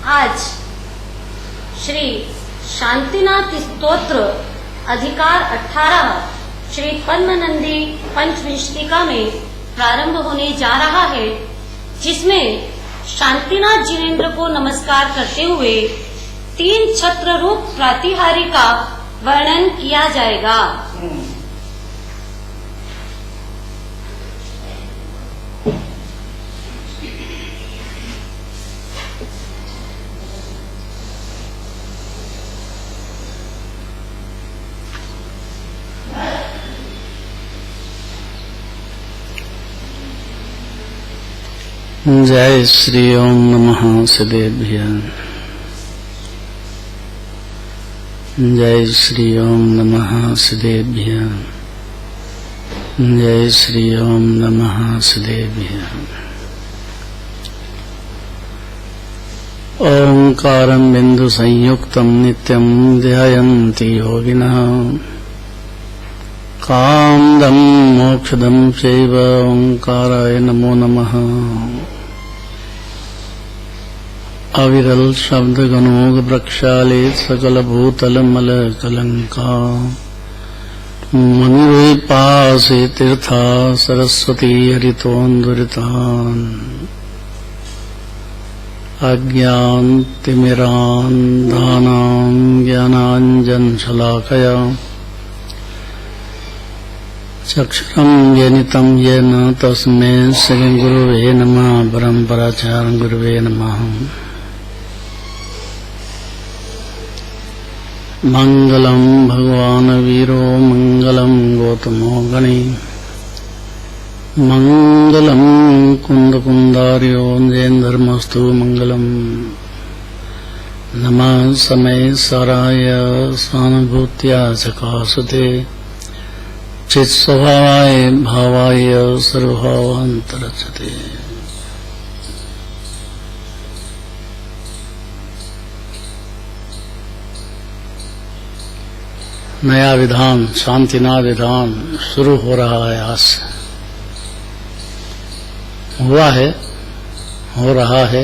आज श्री शांतिनाथ स्तोत्र अधिकार 18 श्री पद्मनंदी पंचविंशतिका में प्रारंभ होने जा रहा है, जिसमें शांतिनाथ जिनेन्द्र को नमस्कार करते हुए 3 छत्र रूप प्रातिहारी का वर्णन किया जाएगा। जय श्री ओम नमः सदेभ्यः। जय श्री ओम नमः सदेभ्यः। जय श्री ओम नमः सदेभ्यः। ओंकारं बिंदु संयुक्तं नित्यं ध्यायन्ति योगिनः कामदं मोक्षदं चैव ओंकाराय नमो नमः। अविरल शब्द गणोग प्रक्षालित सकल भूतल मल कलंका मणिपासे तीर्था सरस्वती हरितोन्दुरितान् अज्ञान तिमिरान् दानां ज्ञानाञ्जन शलाकया चक्षुरं जनितं येन तस्मै श्री गुरुवे नमः। परम्पराचार्य गुरुवे नमः। मंगलम भगवान वीरो मंगलम गौतमो गणी मंगलम कुंद कुंदार्यो जैनधर्मस्तु मंगलम नमः समय साराय स्वानुभूत्या चकासुते चित्स्वभावाय भावाय सर्वभावान्तरचते। नया विधान शांतिनाथ विधान शुरू हो रहा है। आज से हुआ है, हो रहा है।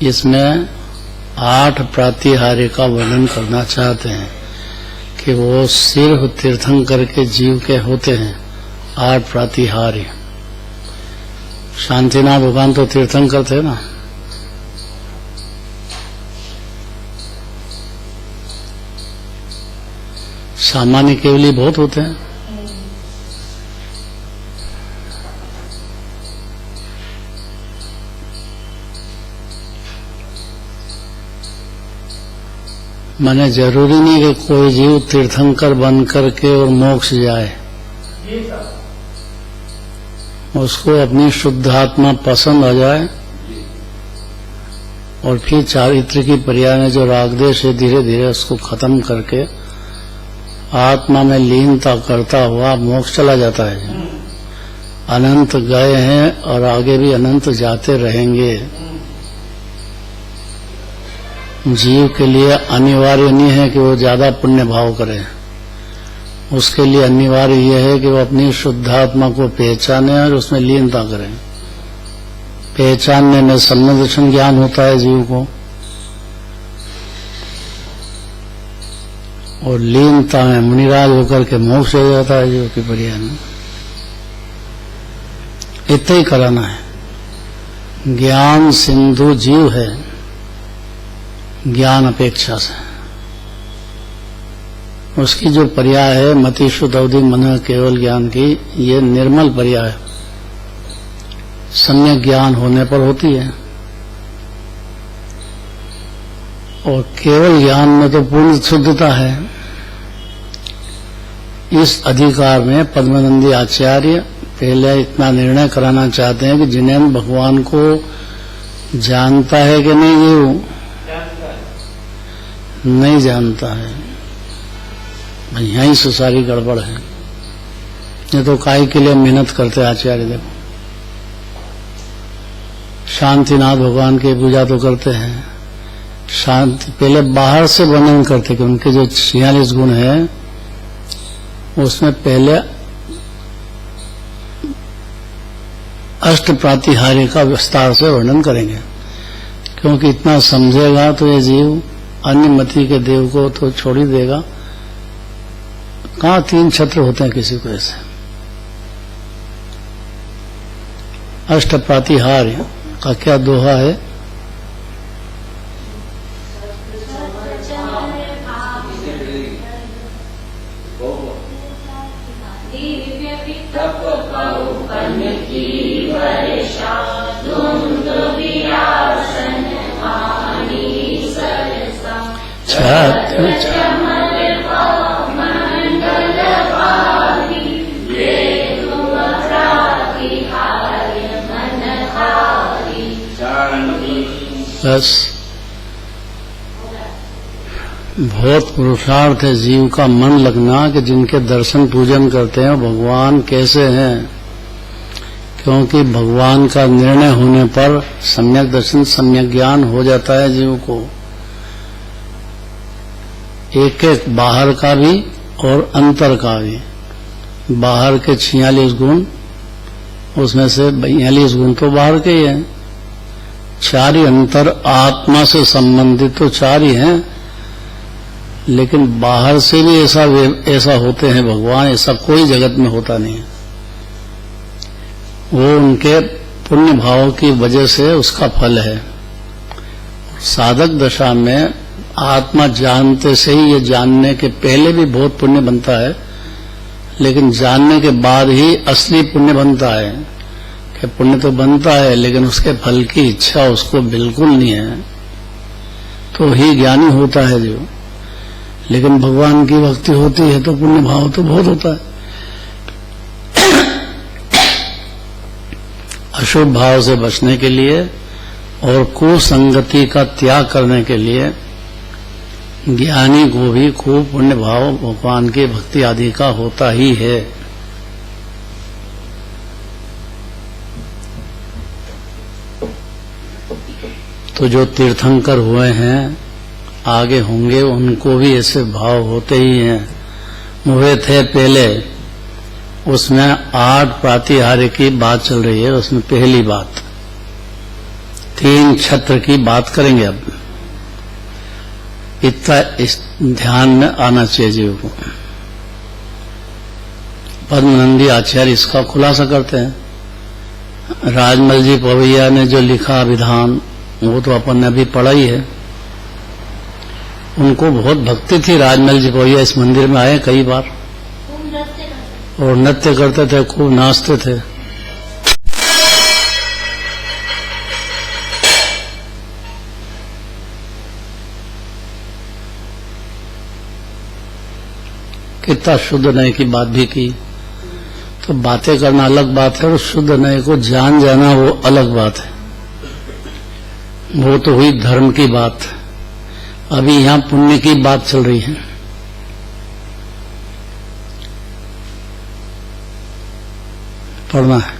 इसमें 8 प्रातिहार्य का वर्णन करना चाहते हैं कि वो सिर्फ तीर्थंकर के जीव के होते हैं। 8 प्रातिहार्य। शांतिनाथ भगवान तो तीर्थंकर थे ना। सामान्य केवली बहुत होते हैं। माने जरूरी नहीं कि कोई जीव तीर्थंकर बन करके और मोक्ष जाए। उसको अपनी शुद्ध आत्मा पसंद आ जाए और फिर चारित्र की पर्याय में जो रागदेश है धीरे धीरे उसको खत्म करके आत्मा में लीनता करता हुआ मोक्ष चला जाता है। अनंत गए हैं और आगे भी अनंत जाते रहेंगे। जीव के लिए अनिवार्य नहीं है कि वो ज्यादा पुण्य भाव करे। उसके लिए अनिवार्य यह है कि वो अपनी शुद्धात्मा को पहचाने और उसमें लीनता करे। पहचानने में सन्निदर्शन ज्ञान होता है जीव को, और लीनता में मुनिराज होकर के मोक्ष हो जाता है जीव की पर्याय में। इतना ही कराना है। ज्ञान सिंधु जीव है ज्ञान अपेक्षा से। उसकी जो पर्याय है मति शुद्ध अवधि मन केवल ज्ञान की, ये निर्मल पर्याय सम्यक ज्ञान होने पर होती है। और केवल ज्ञान में तो पूर्ण शुद्धता है। इस अधिकार में पद्मनंदी आचार्य पहले इतना निर्णय कराना चाहते हैं कि जिनेन्द्र भगवान को जानता है कि नहीं, ये नहीं जानता है। यहीं से सारी गड़बड़ है। ये तो काय के लिए मेहनत करते आचार्य। देखो शांतिनाथ भगवान की पूजा तो करते हैं, शांति पहले बाहर से वर्णन करते कि उनके जो 46 गुण है उसमें पहले अष्ट प्रातिहार्य का विस्तार से वर्णन करेंगे, क्योंकि इतना समझेगा तो ये जीव अन्य मति के देव को तो छोड़ ही देगा। कहाँ 3 छत्र होते हैं किसी को ऐसे। अष्ट प्रातिहार्य का क्या दोहा है? बस बहुत पुरुषार्थ है जीव का मन लगना कि जिनके दर्शन पूजन करते हैं भगवान कैसे हैं, क्योंकि भगवान का निर्णय होने पर सम्यक दर्शन सम्यक ज्ञान हो जाता है जीव को। एक एक बाहर का भी और अंतर का भी। बाहर के 46 गुण, उसमें से 42 गुण तो बाहर के ही हैं। 4 ही अंतर आत्मा से संबंधित तो 4 ही हैं, लेकिन बाहर से भी ऐसा होते हैं भगवान, ऐसा कोई जगत में होता नहीं है। वो उनके पुण्य भाव की वजह से उसका फल है। साधक दशा में आत्मा जानते से ही, ये जानने के पहले भी बहुत पुण्य बनता है, लेकिन जानने के बाद ही असली पुण्य बनता है। कि पुण्य तो बनता है लेकिन उसके फल की इच्छा उसको बिल्कुल नहीं है, तो ही ज्ञानी होता है जो। लेकिन भगवान की भक्ति होती है तो पुण्य भाव तो बहुत होता है। अशुभ भाव से बचने के लिए और कुसंगति का त्याग करने के लिए ज्ञानी को भी खूब पुण्य भाव भगवान की भक्ति आदि का होता ही है। तो जो तीर्थंकर हुए हैं आगे होंगे उनको भी ऐसे भाव होते ही हैं। हुए थे पहले, उसमें 8 प्रातिहार्य की बात चल रही है। उसमें पहली बात 3 छत्र की बात करेंगे। अब इतना इस ध्यान में आना चाहिए जीव को। पद्मनंदी आचार्य इसका खुलासा करते हैं। राजमल जी पवैया ने जो लिखा विधान वो तो अपन ने अभी पढ़ा ही है। उनको बहुत भक्ति थी। राजमल जी पवैया इस मंदिर में आए कई बार और नृत्य करते थे, खूब नाचते थे। कितना शुद्ध नय की बात भी की। तो बातें करना अलग बात है और शुद्ध नय को जान जाना वो अलग बात है। वो तो हुई धर्म की बात। अभी यहाँ पुण्य की बात चल रही है। पढ़ना है।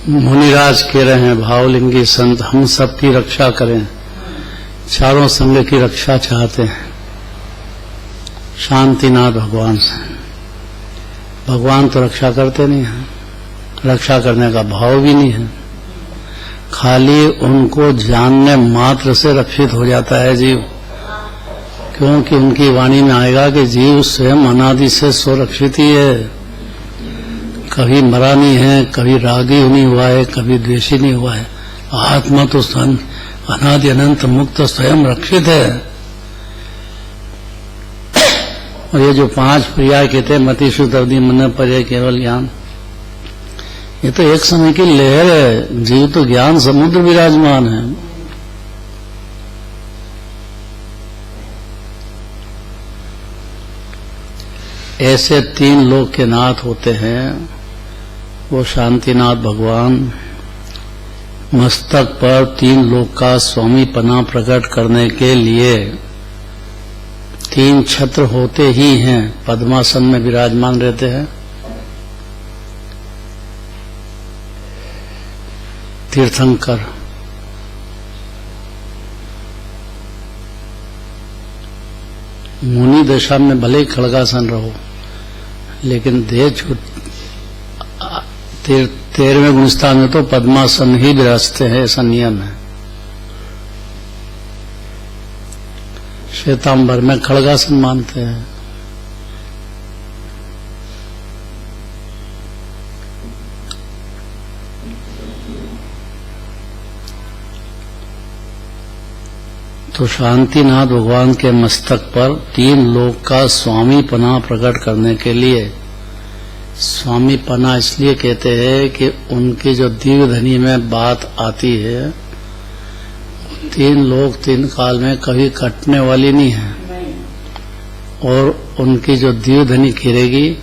मुनिराज कह रहे हैं भावलिंगी संत हम सबकी रक्षा करें, चारों संघ की रक्षा चाहते हैं शांतिनाथ भगवान से। भगवान तो रक्षा करते नहीं हैं, रक्षा करने का भाव भी नहीं है, खाली उनको जानने मात्र से रक्षित हो जाता है जीव, क्योंकि उनकी वाणी में आएगा कि जीव स्वयं अनादि से सुरक्षित ही है, कभी मरा नहीं है, कभी रागी नहीं हुआ है, कभी द्वेषी नहीं हुआ है। आत्मा तो स्वयं अनादि अनंत मुक्त स्वयं रक्षित है। और ये जो 5 पर्याय कहते हैं मति शुद्ध अवधि मन पर्याय केवल ज्ञान, ये तो एक समय की लहर है, जीव तो ज्ञान समुद्र विराजमान है। ऐसे 3 लोक के नाथ होते हैं वो शांतिनाथ भगवान। मस्तक पर 3 लोक का स्वामी पना प्रकट करने के लिए 3 छत्र होते ही हैं, पद्मासन में विराजमान रहते हैं। तीर्थंकर मुनि दशा में भले ही खड़गासन रहो, लेकिन देह छूट 13वें गुणस्थान में तो पद्मासन ही विराजते हैं, ऐसा नियम है। श्वेतांबर में खड़गासन मानते हैं। तो शांतिनाथ भगवान के मस्तक पर 3 लोक का स्वामी पना प्रकट करने के लिए, स्वामी पना इसलिए कहते हैं कि उनकी जो दिव्य धनी में बात आती है, 3 लोक 3 काल में कभी कटने वाली नहीं है, और उनकी जो दिव्य धनी खिरेगी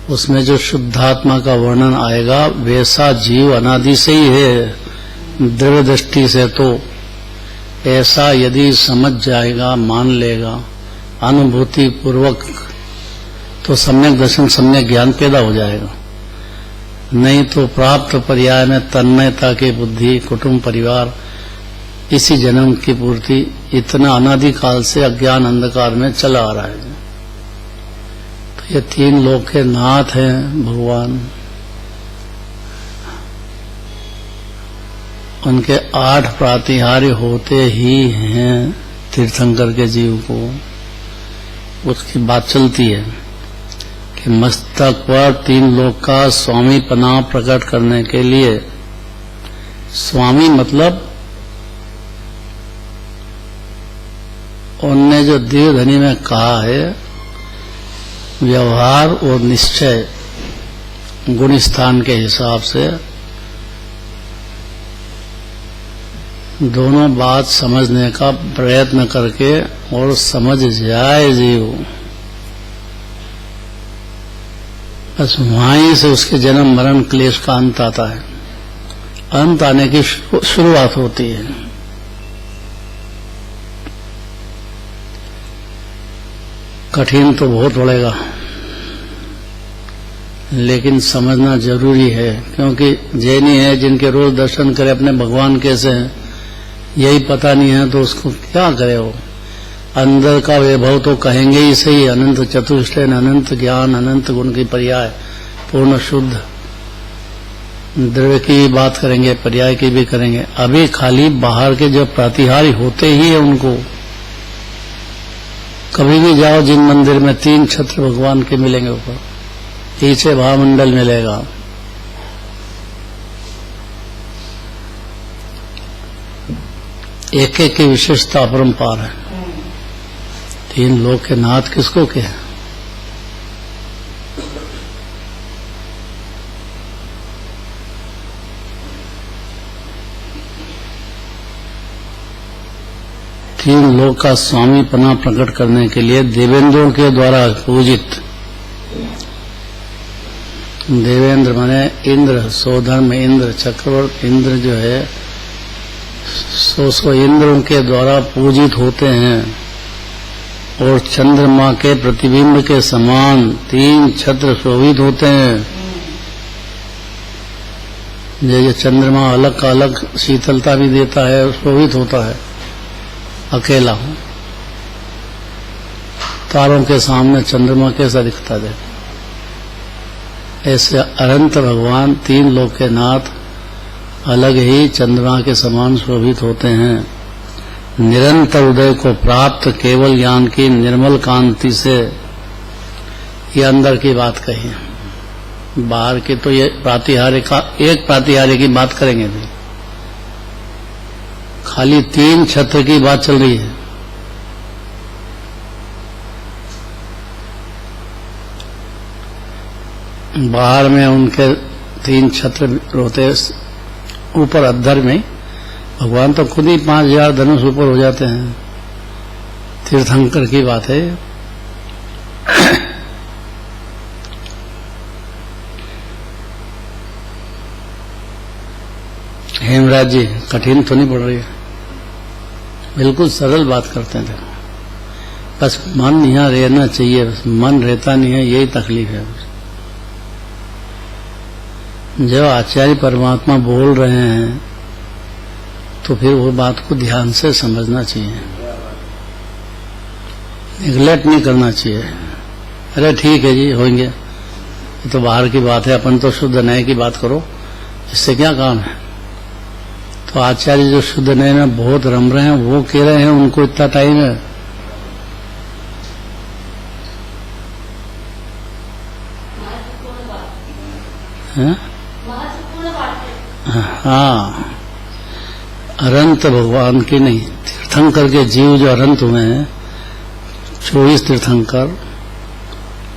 उसमें जो शुद्धात्मा का वर्णन आएगा वैसा जीव अनादि से ही है। दृढ़ दृष्टि से तो ऐसा यदि समझ जाएगा, मान लेगा अनुभूति पूर्वक, तो सम्यक दर्शन सम्यक ज्ञान पैदा हो जाएगा। नहीं तो प्राप्त पर्याय में तन्मयता की बुद्धि, कुटुंब परिवार, इसी जन्म की पूर्ति, इतना अनादिकाल से अज्ञान अंधकार में चला आ रहा है। तो ये 3 लोक के नाथ हैं भगवान। उनके 8 प्रातिहार्य होते ही हैं तीर्थंकर के जीव को। उसकी बात चलती है कि मस्तक पर 3 लोक का स्वामी पना प्रकट करने के लिए, स्वामी मतलब उनने जो दिव्य धनी में कहा है, व्यवहार और निश्चय गुण स्थान के हिसाब से दोनों बात समझने का प्रयत्न करके और समझ जाए जीव, बस वहीं से उसके जन्म मरण क्लेश का अंत आता है, अंत आने की शुरुआत होती है। कठिन तो बहुत पड़ेगा, लेकिन समझना जरूरी है, क्योंकि जैनी है जिनके रोज दर्शन करे अपने भगवान कैसे हैं यही पता नहीं है, तो उसको क्या करे वो। अंदर का वैभव तो कहेंगे ही सही, अनंत चतुष्टयन, अनंत ज्ञान, अनंत गुण की पर्याय, पूर्ण शुद्ध द्रव्य की भी बात करेंगे, पर्याय की भी करेंगे। अभी खाली बाहर के जो प्रातिहार्य होते ही है उनको। कभी भी जाओ जिन मंदिर में 3 छत्र भगवान के मिलेंगे, ऊपर पीछे भामंडल मिलेगा, एक एक की विशेषता अपरंपार है। 3 लोक के नाथ किसको के हैं? तीन लोक का स्वामी पना प्रकट करने के लिए देवेंद्रों के द्वारा पूजित, देवेंद्र माने इंद्र, सौधर्म इंद्र, चक्रवर्ती इंद्र जो है 100 इंद्रों के द्वारा पूजित होते हैं, और चंद्रमा के प्रतिबिंब के समान 3 छत्र शोभित होते हैं। जैसे चंद्रमा अलग का अलग शीतलता भी देता है, शोभित होता है अकेला हो, तारों के सामने चंद्रमा कैसा दिखता है। ऐसे अनंत भगवान तीन लोक के नाथ अलग ही चंद्रमा के समान शोभित होते हैं। निरंतर उदय को प्राप्त केवल ज्ञान की निर्मल कांति से, ये अंदर की बात कही है। बाहर की तो ये प्रातिहार्य का एक प्रातिहार्य की बात करेंगे नहीं, खाली तीन छत्र की बात चल रही है। बाहर में उनके तीन छत्र होते, ऊपर अद्धर में भगवान तो खुद ही 5000 धनुष ऊपर हो जाते हैं। तीर्थंकर की बात है। हेमराज जी कठिन तो नहीं पड़ रही है, बिल्कुल सरल बात करते थे, बस मन यहाँ रहना चाहिए। बस मन रहता नहीं है, यही तकलीफ है। जब आचार्य परमात्मा बोल रहे हैं तो फिर वो बात को ध्यान से समझना चाहिए, निगलेक्ट नहीं करना चाहिए। अरे ठीक है जी, होंगे, ये तो बाहर की बात है, अपन तो शुद्ध न्याय की बात करो, इससे क्या काम है। तो आचार्य जो शुद्ध न्याय में बहुत रम रहे हैं, वो कह रहे हैं उनको इतना टाइम है। हाँ, अनंत भगवान की नहीं, तीर्थंकर के जीव जो अनंत हुए हैं, 24 तीर्थंकर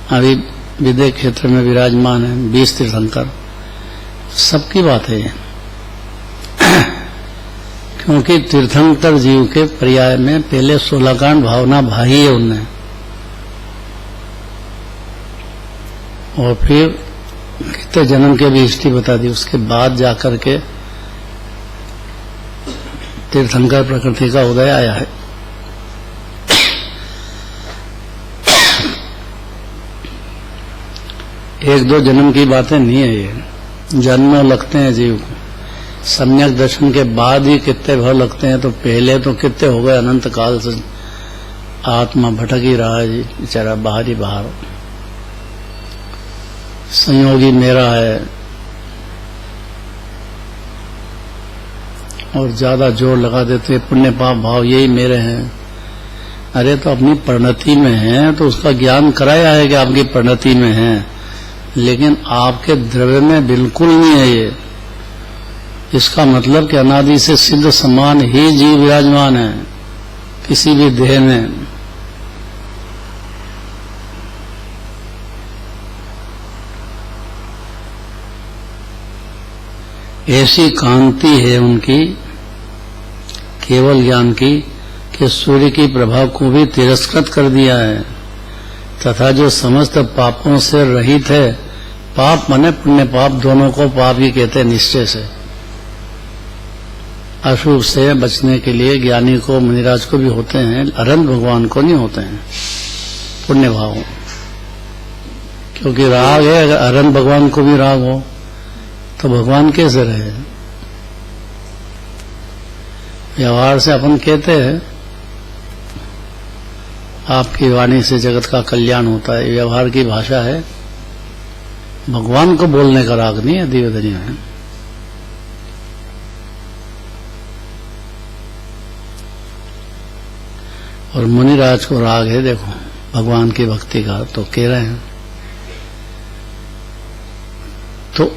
अभी विदेह क्षेत्र में विराजमान है, 20 तीर्थंकर, सबकी बात है। क्योंकि तीर्थंकर जीव के पर्याय में पहले 16 कांड भावना भाई है उनने, और फिर कितने जन्म के भी हिस्ट्री बता दी, उसके बाद जाकर के तीर्थंकर प्रकृति का उदय आया है। एक दो जन्म की बातें नहीं है, ये जन्म लगते हैं जीव को। सम्यक दर्शन के बाद ही कितने भर लगते हैं, तो पहले तो कितने हो गए, अनंत काल से आत्मा भटक ही रहा है जी बेचारा, बाहर ही बाहर। संयोगी मेरा है, और ज्यादा जोर लगा देते पुण्य पाप भाव यही मेरे हैं। अरे तो अपनी परिणति में है तो उसका ज्ञान कराया है कि आपकी परिणति में है, लेकिन आपके द्रव्य में बिल्कुल नहीं है ये। इसका मतलब कि अनादि से सिद्ध समान ही जीव विराजमान है किसी भी देह में। ऐसी कांति है उनकी केवल ज्ञान की कि सूर्य की प्रभा को भी तिरस्कृत कर दिया है, तथा जो समस्त पापों से रहित है, पाप माने पुण्य पाप, दोनों को पाप ही कहते हैं निश्चय से। अशुभ से बचने के लिए ज्ञानी को, मुनिराज को भी होते हैं, अनंत भगवान को नहीं होते हैं पुण्य भाव, क्योंकि राग है। अगर अनंत भगवान को भी राग हो तो भगवान कैसे रहे। व्यवहार से अपन कहते हैं आपकी वाणी से जगत का कल्याण होता है, व्यवहार की भाषा है, भगवान को बोलने का राग नहीं है दिव्य दुनिया में। और मुनिराज को राग है देखो भगवान की भक्ति का, तो कह रहे हैं। तो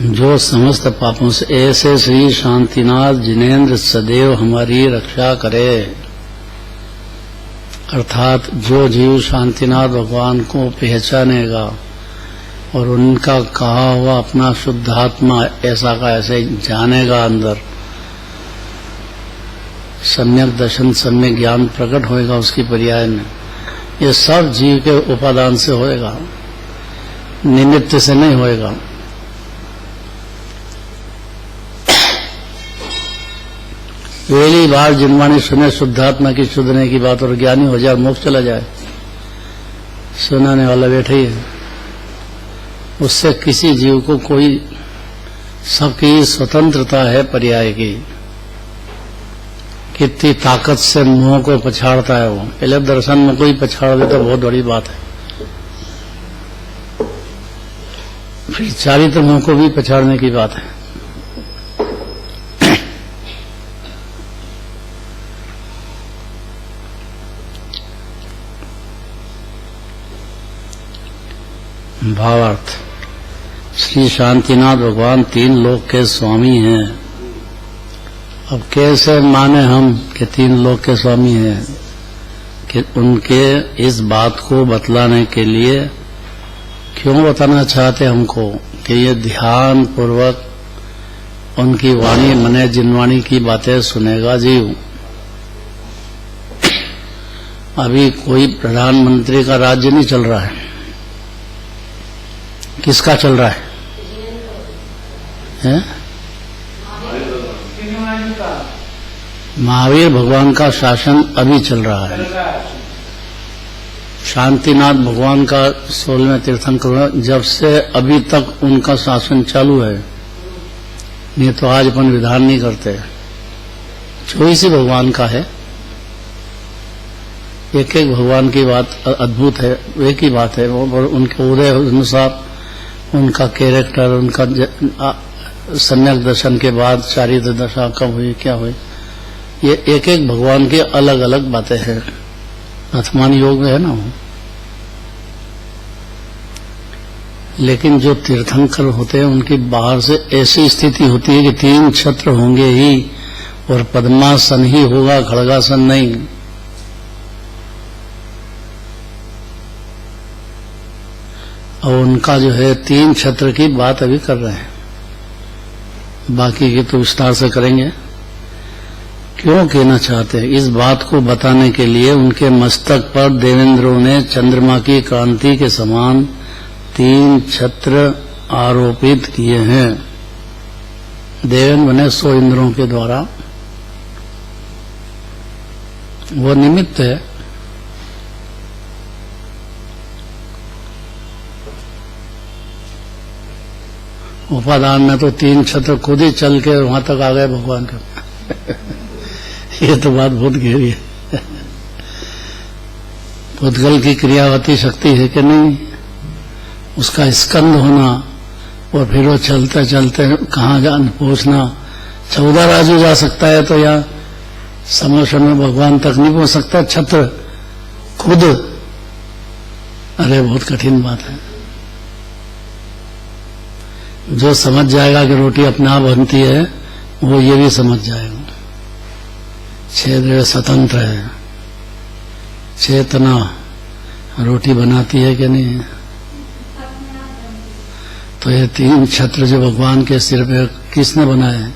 जो समस्त पापों से ऐसे श्री शांतिनाथ जिनेन्द्र सदैव हमारी रक्षा करे, अर्थात जो जीव शांतिनाथ भगवान को पहचानेगा और उनका कहा हुआ अपना शुद्धात्मा ऐसा का ऐसे जानेगा, अंदर सम्यक दर्शन सम्यक ज्ञान प्रकट होएगा उसकी पर्याय में। ये सब जीव के उपादान से होएगा, निमित्त से नहीं होएगा। पहली बार जिनवाणी सुने शुद्धात्मा की शुद्धने की बात और ज्ञानी हो जाए, मोक्ष चला जाए, सुनाने वाला बैठे ही है। उससे किसी जीव को कोई, सबकी स्वतंत्रता है पर्याय की। कितनी ताकत से मोह को पछाड़ता है वो। पहले दर्शन में कोई पछाड़ दे तो बहुत बड़ी बात है, फिर चारित्र मोह को भी पछाड़ने की बात है। भावार्थ, श्री शांतिनाथ भगवान तीन लोक के स्वामी हैं। अब कैसे माने हम कि तीन लोक के स्वामी हैं? कि उनके इस बात को बतलाने के लिए क्यों बताना चाहते हमको कि ये ध्यान पूर्वक उनकी वाणी मने जिनवाणी की बातें सुनेगा जीव। अभी कोई प्रधानमंत्री का राज्य नहीं चल रहा है, किसका चल रहा है? महावीर भगवान का शासन अभी चल रहा है। शांतिनाथ भगवान का 16वें तीर्थंकर, जब से अभी तक उनका शासन चालू है। नहीं तो आज अपन विधान नहीं करते। 24 भगवान का है, एक एक भगवान की बात अद्भुत है, एक ही बात है वो। उनके उदय अनुसार उनका कैरेक्टर, उनका सम्यक दर्शन के बाद चारित्र दशा कब हुई, क्या हुई, ये एक एक भगवान की अलग अलग बातें हैं। वर्तमान योग में है ना वो। लेकिन जो तीर्थंकर होते हैं उनकी बाहर से ऐसी स्थिति होती है कि 3 छत्र होंगे ही और पद्मासन ही होगा, खड़गासन नहीं। और उनका जो है 3 छत्र की बात अभी कर रहे हैं, बाकी की तो विस्तार से करेंगे। क्यों कहना चाहते हैं? इस बात को बताने के लिए उनके मस्तक पर देवेंद्रों ने चंद्रमा की कांति के समान 3 छत्र आरोपित किए हैं। देवेंद्र बने 100 इंद्रों के द्वारा, वो निमित्त है। उपादान में तो 3 छत्र खुद ही चल के वहां तक आ गए भगवान के। ये तो बात बहुत गहरी है। पुद्गल की क्रियावती शक्ति है कि नहीं, उसका स्कंद होना और फिर वो चलते चलते कहाँ जान पहुंचना। 14 राजू जा सकता है तो यहाँ समय में भगवान तक नहीं पहुंच सकता छत्र खुद। अरे बहुत कठिन बात है। जो समझ जाएगा कि रोटी अपने आप बनती है, वो ये भी समझ जाएगा। 6 द्रव्य स्वतंत्र है, चेतना रोटी बनाती है कि नहीं। तो ये 3 छत्र जो भगवान के सिर पे किसने बनाए?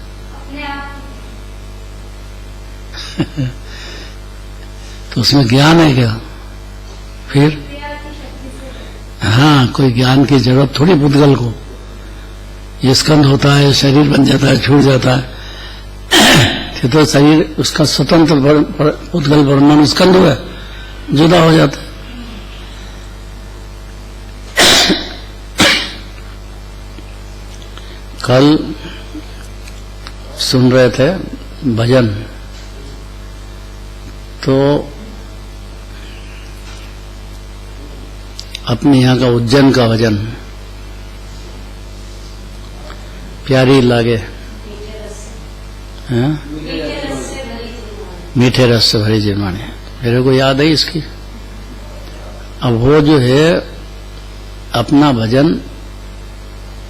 तो उसमें ज्ञान है क्या? फिर हाँ, कोई ज्ञान की जरूरत थोड़ी पुद्गल को। ये स्कंद होता है, शरीर बन जाता है, छूट जाता है, तो शरीर उसका स्वतंत्र पुद्गल वर्णन स्कंद हुआ, जुदा हो जाता है। कल सुन रहे थे भजन, तो अपने यहाँ का उज्जैन का भजन प्यारी लागे, मीठे रस से भरी जिनवाणी। मेरे को याद है इसकी। अब वो जो है अपना भजन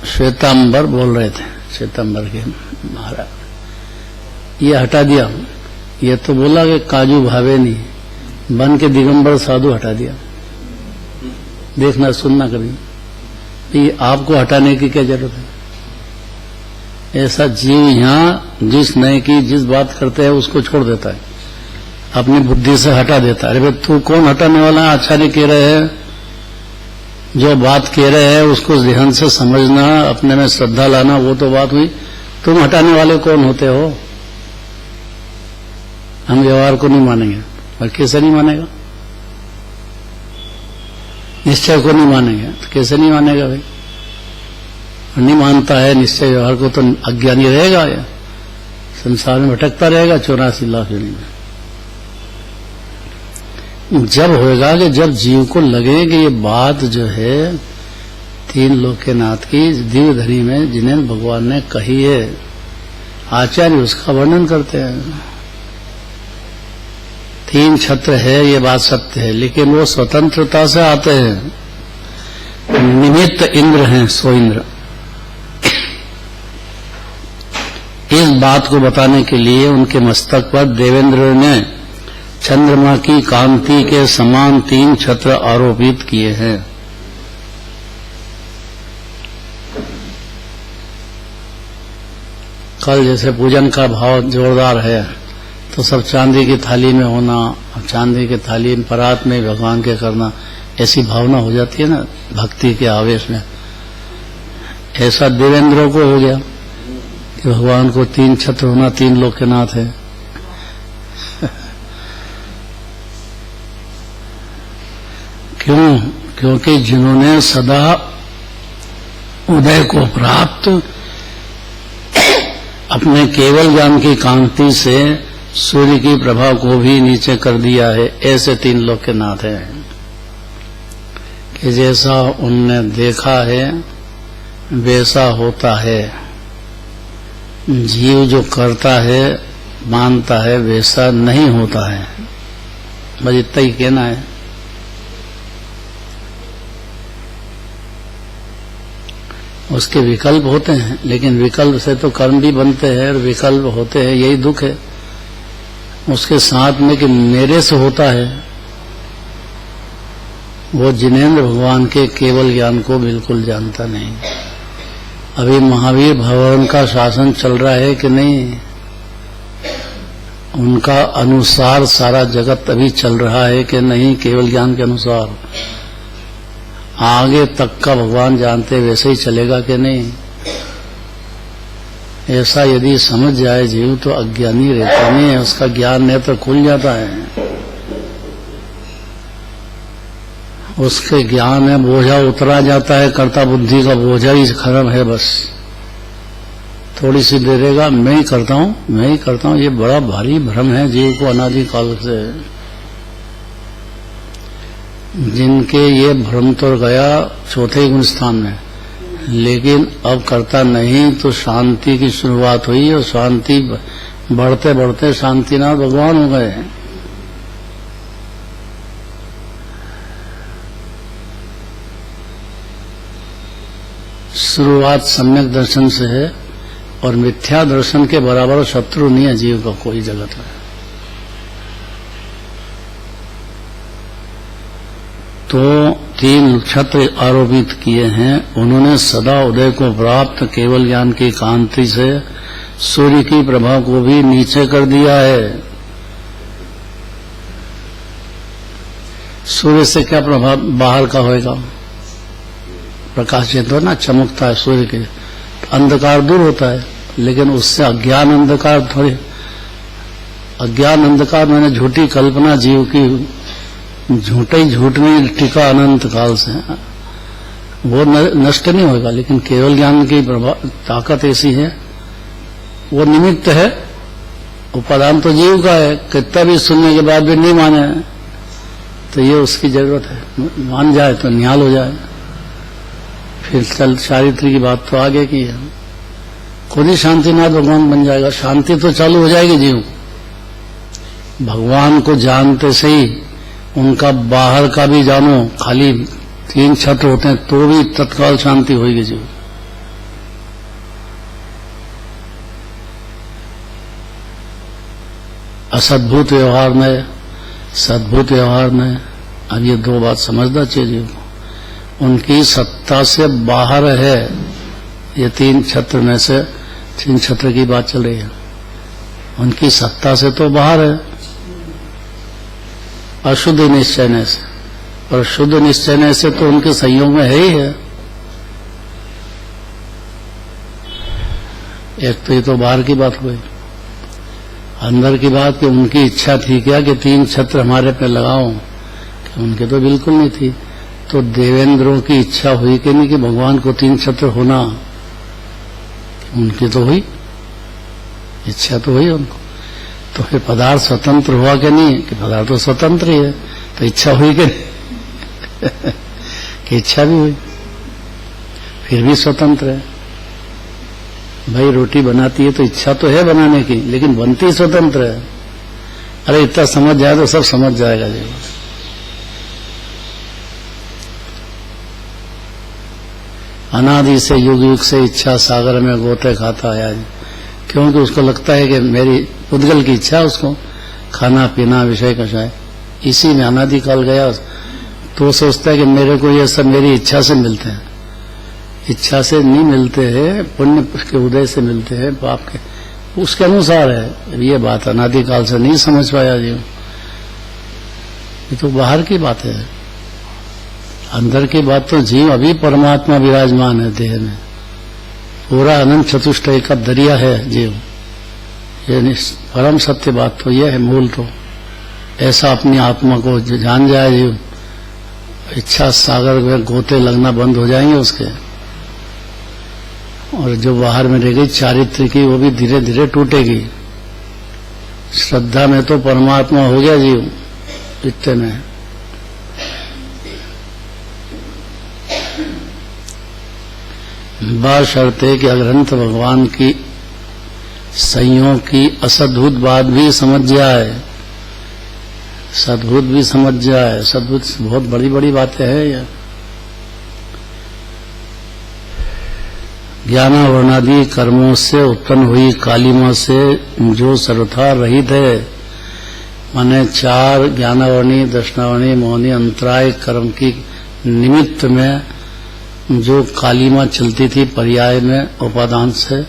श्वेतांबर बोल रहे थे, श्वेतांबर के महाराज, ये हटा दिया। ये तो बोला कि काजू भावे नहीं, बन के दिगंबर साधु हटा दिया। देखना सुनना कभी, ये आपको हटाने की क्या जरूरत है? ऐसा जीव यहाँ जिस नए की जिस बात करते हैं उसको छोड़ देता है, अपनी बुद्धि से हटा देता है। अरे भाई तू कौन हटाने वाला है? आचार्य कह रहे हैं, जो बात कह रहे हैं उसको ध्यान से समझना, अपने में श्रद्धा लाना, वो तो बात हुई। तुम हटाने वाले कौन होते हो? हम व्यवहार को नहीं मानेंगे, और कैसे नहीं मानेगा? निश्चय को नहीं मानेंगे तो कैसे नहीं मानेगा भाई? नहीं मानता है निश्चय व्यवहार को तो अज्ञानी रहेगा, या संसार में भटकता रहेगा 84 लाख योनि में। जब होगा कि जब जीव को लगे कि ये बात जो है तीन लोक के नाथ की दिव्यधरी में जिन्हें भगवान ने कही है, आचार्य उसका वर्णन करते हैं। तीन छत्र है, ये बात सत्य है, लेकिन वो स्वतंत्रता से आते हैं। निमित्त इंद्र हैं, सो इंद्र। इस बात को बताने के लिए उनके मस्तक पर देवेंद्र ने चंद्रमा की कांति के समान 3 छत्र आरोपित किए हैं। कल जैसे पूजन का भाव जोरदार है तो सब चांदी की थाली में होना, चांदी की थाली में परात में भगवान के करना, ऐसी भावना हो जाती है ना भक्ति के आवेश में। ऐसा देवेंद्रों को हो गया कि भगवान को 3 छत्र होना, 3 लोक के नाथ है। क्यों? क्योंकि जिन्होंने सदा उदय को प्राप्त अपने केवल ज्ञान की कांति से सूर्य की प्रभा को भी नीचे कर दिया है, ऐसे 3 लोक के नाथ हैं कि जैसा उनने देखा है वैसा होता है। जीव जो करता है मानता है वैसा नहीं होता है। बस इतना ही कहना है। उसके विकल्प होते हैं, लेकिन विकल्प से तो कर्म भी बनते हैं और विकल्प होते हैं, यही दुख है उसके साथ में कि मेरे से होता है। वो जिनेंद्र भगवान के केवल ज्ञान को बिल्कुल जानता नहीं। अभी महावीर भगवान का शासन चल रहा है कि नहीं? उनका अनुसार सारा जगत अभी चल रहा है कि नहीं? केवल ज्ञान के अनुसार आगे तक का भगवान जानते वैसे ही चलेगा कि नहीं? ऐसा यदि समझ जाए जीव तो अज्ञानी रहता नहीं है, उसका ज्ञान नेत्र खुल जाता है। उसके ज्ञान में बोझा उतरा जाता है, कर्ता बुद्धि का बोझा ही खत्म है। बस थोड़ी सी देरेगा मैं ही करता हूँ, मैं ही करता हूँ। ये बड़ा भारी भ्रम है जीव को अनादि काल से। जिनके ये भ्रम तो गया चौथे गुण स्थान में, लेकिन अब करता नहीं तो शांति की शुरुआत हुई और शांति बढ़ते बढ़ते शांतिनाथ भगवान हो गए। शुरुआत सम्यक दर्शन से है और मिथ्या दर्शन के बराबर शत्रु नहीं है जीव का कोई जगत में। तो 3 छत्र आरोपित किए हैं। उन्होंने सदा उदय को प्राप्त केवल ज्ञान की कांति से सूर्य की प्रभा को भी नीचे कर दिया है। सूर्य से क्या प्रभाव बाहर का होएगा? प्रकाशित हो ना, चमकता है सूर्य के, अंधकार दूर होता है, लेकिन उससे अज्ञान अंधकार थोड़ी। अज्ञान अंधकार मैंने झूठी कल्पना जीव की, झूठा ही झूठ में टिका अनंत काल से, वो नष्ट नहीं होगा। लेकिन केवल ज्ञान की ताकत ऐसी है, वो निमित्त है, उपादान तो जीव का है। कितना भी सुनने के बाद भी नहीं माने तो ये उसकी जरूरत है, मान जाए तो निहाल हो जाए। फिर कल चारित्र की बात तो आगे की है, खुद ही शांतिनाथ भगवान बन जाएगा। शांति तो चालू हो जाएगी जीव भगवान को जानते से ही। उनका बाहर का भी जानो, खाली 3 छत्र होते हैं तो भी तत्काल शांति होगी जीव। असद्भुत व्यवहार में, सद्भुत व्यवहार में, अब ये 2 बात समझना चाहिए जीव को। उनकी सत्ता से बाहर है ये 3 छत्र में से। 3 छत्र की बात चल रही है, उनकी सत्ता से तो बाहर है अशुद्ध निश्चय से, और शुद्ध निश्चय से तो उनके संयोग में है ही है। एक तो ये तो बाहर की बात हुई, अंदर की बात कि उनकी इच्छा थी क्या कि 3 छत्र हमारे पे लगाओ, कि उनके तो बिल्कुल नहीं थी। तो देवेंद्रों की इच्छा हुई कि नहीं कि भगवान को 3 छत्र होना, उनकी तो हुई, इच्छा तो हुई उनको। तो फिर पदार्थ स्वतंत्र हुआ कि नहीं, कि पदार्थ तो स्वतंत्र ही है, तो इच्छा हुई कि नहीं कि इच्छा भी हुई, फिर भी स्वतंत्र है। भाई रोटी बनाती है तो इच्छा तो है बनाने की, लेकिन बनती स्वतंत्र है। अरे इतना समझ जाए तो सब समझ जाएगा जी। अनादि से युग युग से इच्छा सागर में गोते खाता आया जी, क्योंकि उसको लगता है कि मेरी उद्गल की इच्छा, उसको खाना पीना विषय कषाय, इसी में अनादिकाल गया। तो सोचता है कि मेरे को ये सब मेरी इच्छा से मिलते हैं। इच्छा से नहीं मिलते हैं, पुण्य के उदय से मिलते हैं, पाप के, उसके अनुसार है। ये बात अनादिकाल से नहीं समझ पाया जी। ये तो बाहर की बात है, अंदर की बात तो जीव अभी परमात्मा विराजमान है देह में, पूरा अनंत चतुष्टय का दरिया है जीव। ये परम सत्य बात तो यह है, मूल तो ऐसा अपनी आत्मा को जान जाए जीव, इच्छा सागर में गोते लगना बंद हो जाएंगे उसके। और जो बाहर में रह गई चारित्र की, वो भी धीरे धीरे टूटेगी। श्रद्धा में तो परमात्मा हो गया जीव इतने में। बशर्त है कि अग्रंथ भगवान की संयोग की असद्भुत बात भी समझ जाए, सद्भुत भी समझ जाए। सद्भुत बहुत बड़ी बड़ी बातें हैं ये। ज्ञानावर्णादि कर्मों से उत्पन्न हुई कालिमा से जो सर्वथा रहित है, माने 4 ज्ञानावर्णी, दर्शनावर्णी, मोहनी अंतराय कर्म की निमित्त में जो कालिमा चलती थी पर्याय में उपादान से,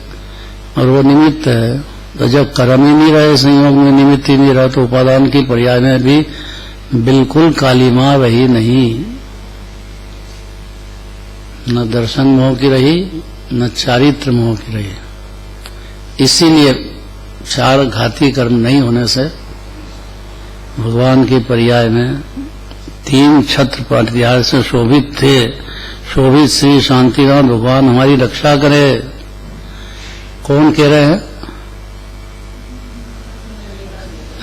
और वो निमित्त है। तो जब कर्म ही नहीं रहे, संयोग में निमित्त ही नहीं रहा, तो उपादान की पर्याय में भी बिल्कुल कालिमा रही नहीं। न दर्शन मोह की रही, न चारित्र मोह की रही। इसीलिए 4 घाती कर्म नहीं होने से भगवान के पर्याय में 3 छत्र पर्याय से शोभित थे। शोभित श्री शांतिनाथ भगवान हमारी रक्षा करे। कौन कह रहे हैं?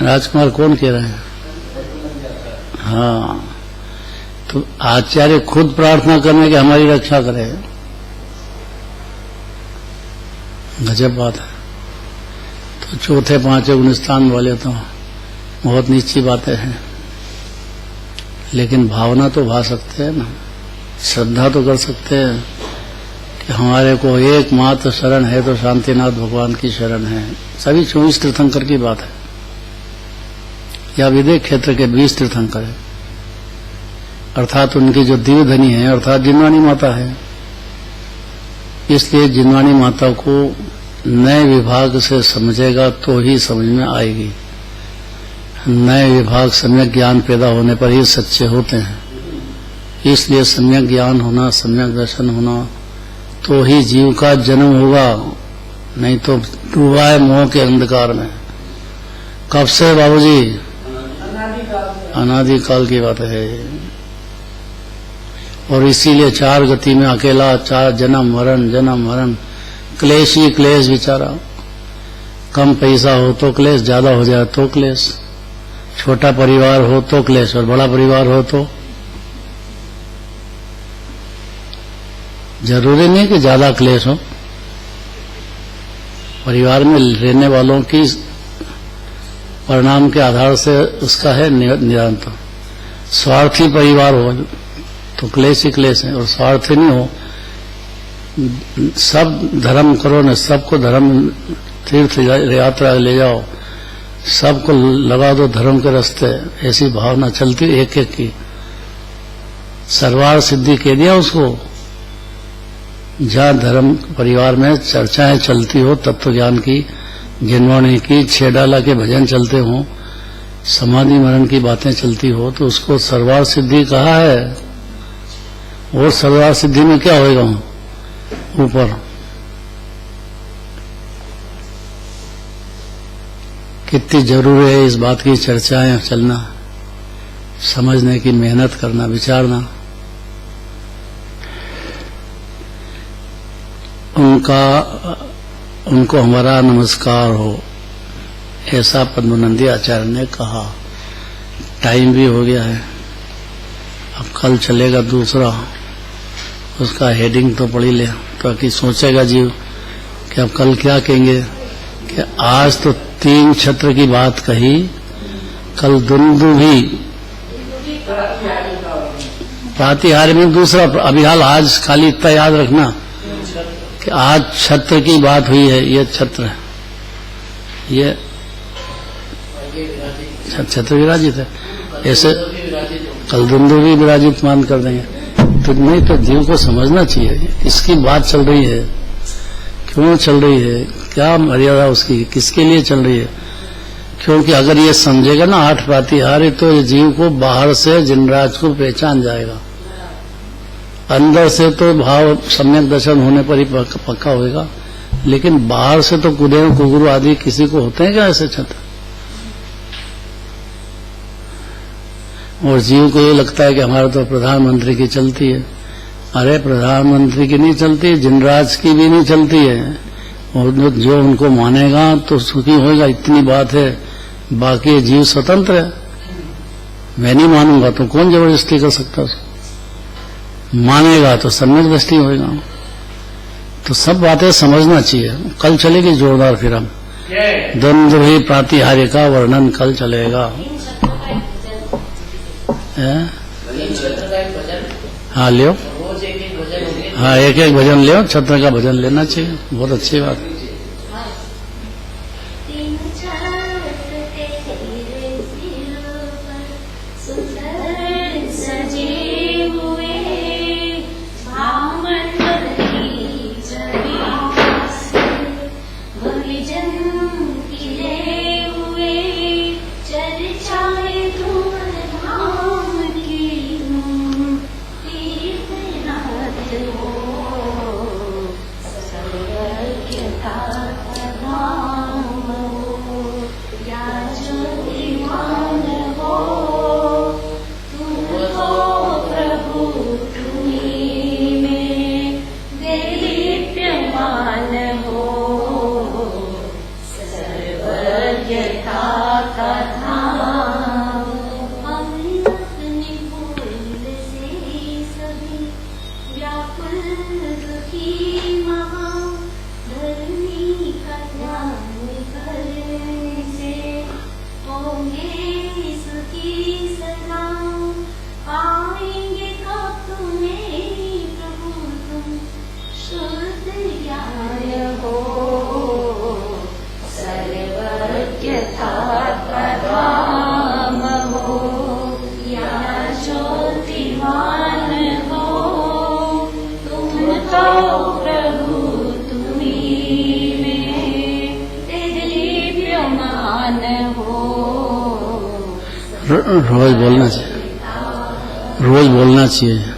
राजकुमार कौन कह रहे हैं? हाँ, तो आचार्य खुद प्रार्थना करने कि हमारी रक्षा करे। गजब बात है। तो चौथे 5वें गुणस्थान वाले तो बहुत नीची बातें हैं, लेकिन भावना तो भा सकते हैं ना, श्रद्धा तो कर सकते हैं कि हमारे को एकमात्र शरण है तो शांतिनाथ भगवान की शरण है। सभी 24 तीर्थंकर की बात है, या विदेह क्षेत्र के 20 तीर्थंकर है, अर्थात उनकी जो दिव्य धनी है, अर्थात जिनवाणी माता है। इसलिए जिनवाणी माता को नए विभाग से समझेगा तो ही समझ में आएगी। नए विभाग सम्यक ज्ञान पैदा होने पर ही सच्चे होते हैं। इसलिए सम्यक ज्ञान होना, सम्यक दर्शन होना, तो ही जीव का जन्म होगा, नहीं तो डूबा है मोह के अंधकार में। कब से बाबूजी? अनादिकाल की बात है। और इसीलिए 4 गति में अकेला, 4 जन्म मरण, क्लेश ही क्लेश बेचारा। कम पैसा हो तो क्लेश, ज्यादा हो जाए तो क्लेश, छोटा परिवार हो तो क्लेश, और बड़ा परिवार हो तो। जरूरी नहीं कि ज्यादा क्लेश हो। परिवार में रहने वालों की परिणाम के आधार से उसका है निरंतर। स्वार्थी परिवार हो तो क्लेश ही क्लेश है, और स्वार्थी नहीं हो, सब धर्म करो न, सबको धर्म तीर्थ यात्रा ले जाओ, सबको लगा दो धर्म के रास्ते, ऐसी भावना चलती एक एक की। सर्वार सिद्धि कह दिया उसको। जहाँ धर्म परिवार में चर्चाएं चलती हो, तत्व ज्ञान की, जिनवाणी की, 6 डाला के भजन चलते हो, समाधि मरण की बातें चलती हो, तो उसको सर्वार सिद्धि कहा है। और सर्वार सिद्धि में क्या होएगा? ऊपर कितनी जरूरी है इस बात की चर्चाएं चलना, समझने की मेहनत करना, विचारना। उनको हमारा नमस्कार हो, ऐसा पद्मनंदी आचार्य ने कहा। टाइम भी हो गया है, अब कल चलेगा दूसरा, उसका हेडिंग तो पढ़ ही ले, ताकि सोचेगा जीव कि अब कल क्या कहेंगे। कि आज तो 3 छत्र की बात कही, कल दुंदुभी प्रातिहार्य में दूसरा। अभी हाल आज खाली इतना याद रखना कि आज छत्र की बात हुई है। ये छत्र है, ये छत्र विराजित है, ऐसे कल दुंदुभी विराजित मान कर देंगे। तो नहीं, तो जीव को समझना चाहिए किसकी बात चल रही है, क्यों चल रही है, क्या मर्यादा उसकी, किसके लिए चल रही है। क्योंकि अगर ये समझेगा ना 8 प्रातिहार्य, तो ये जीव को बाहर से जिनराज को पहचान जाएगा, अंदर से तो भाव सम्यक दर्शन होने पर ही पक्का होगा। लेकिन बाहर से तो कुदेव कुगुरु आदि किसी को होते हैं क्या ऐसे छत्र। और जीव को ये लगता है कि हमारा तो प्रधानमंत्री की चलती है। अरे प्रधानमंत्री की नहीं चलती, जिनराज की भी नहीं चलती है। और जो उनको मानेगा तो सुखी होगा, इतनी बात है। बाकी जीव स्वतंत्र है। मैं नहीं मानूंगा तो कौन जबरदस्ती कर सकता है, मानेगा तो सम्यक दृष्टि होगा। तो सब बातें समझना चाहिए। कल चलेगी जोरदार, फिर हम द्वंद्वी प्रातिहार्य का वर्णन कल चलेगा। हाँ लियो, हाँ एक एक भजन लियो, छत्र का भजन लेना चाहिए, बहुत अच्छी बात। रोज बोलना चाहिए, रोज बोलना चाहिए।